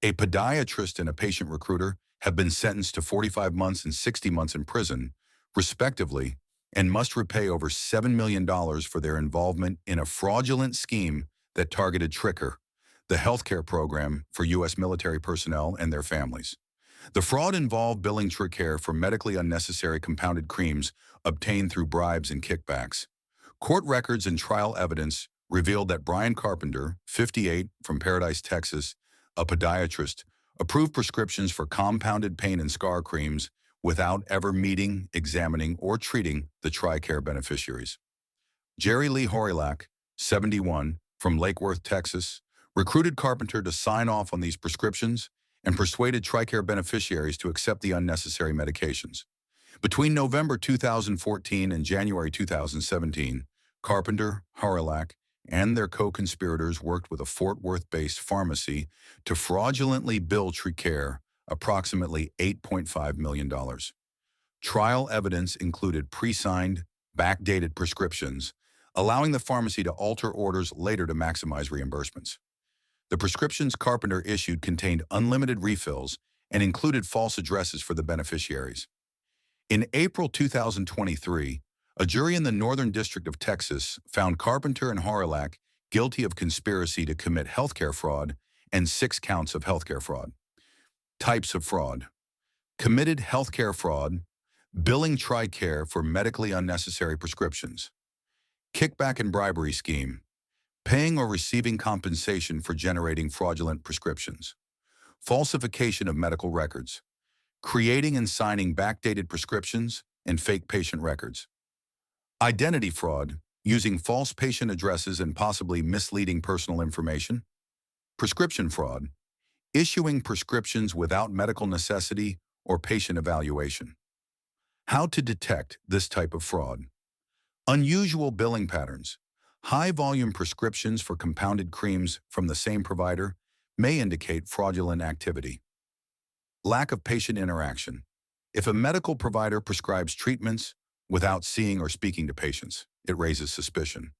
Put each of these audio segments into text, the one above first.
A podiatrist and a patient recruiter have been sentenced to 45 months and 60 months in prison, respectively, and must repay over $7 million dollars for their involvement in a fraudulent scheme that targeted Tricker, the healthcare program for U.S. military personnel and their families. The fraud involved billing Tricare for medically unnecessary compounded creams obtained through bribes and kickbacks. Court records and trial evidence revealed that Brian Carpenter, 58, from Paradise, Texas, a podiatrist, approved prescriptions for compounded pain and scar creams without ever meeting, examining, or treating the TRICARE beneficiaries. Jerry Lee Horilak, 71, from Lake Worth, Texas, recruited Carpenter to sign off on these prescriptions and persuaded TRICARE beneficiaries to accept the unnecessary medications. Between November 2014 and January 2017, Carpenter, Horilak, and their co-conspirators worked with a Fort Worth-based pharmacy to fraudulently bill TRICARE approximately $8.5 million. Trial evidence included pre-signed, backdated prescriptions, allowing the pharmacy to alter orders later to maximize reimbursements. The prescriptions Carpenter issued contained unlimited refills and included false addresses for the beneficiaries. In April 2023, a jury in the Northern District of Texas found Carpenter and Horilak guilty of conspiracy to commit healthcare fraud and 6 counts of healthcare fraud. Types of fraud: committed healthcare fraud, billing TRICARE for medically unnecessary prescriptions, kickback and bribery scheme, paying or receiving compensation for generating fraudulent prescriptions, falsification of medical records, creating and signing backdated prescriptions and fake patient records, identity fraud, using false patient addresses and possibly misleading personal information, prescription fraud, issuing prescriptions without medical necessity or patient evaluation. How to detect this type of fraud: unusual billing patterns. High-volume prescriptions for compounded creams from the same provider may indicate fraudulent activity. Lack of patient interaction. If a medical provider prescribes treatments without seeing or speaking to patients, it raises suspicion.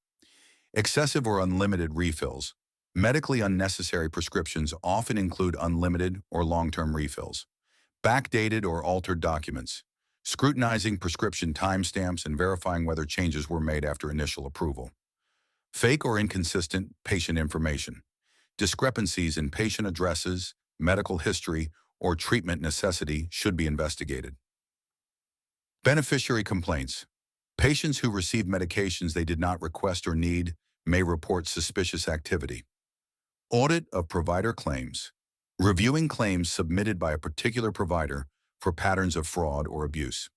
Excessive or unlimited refills. Medically unnecessary prescriptions often include unlimited or long-term refills. Backdated or altered documents. Scrutinizing prescription timestamps and verifying whether changes were made after initial approval. Fake or inconsistent patient information. Discrepancies in patient addresses, medical history, or treatment necessity should be investigated. Beneficiary complaints. Patients who receive medications they did not request or need may report suspicious activity. Audit of provider claims. Reviewing claims submitted by a particular provider for patterns of fraud or abuse.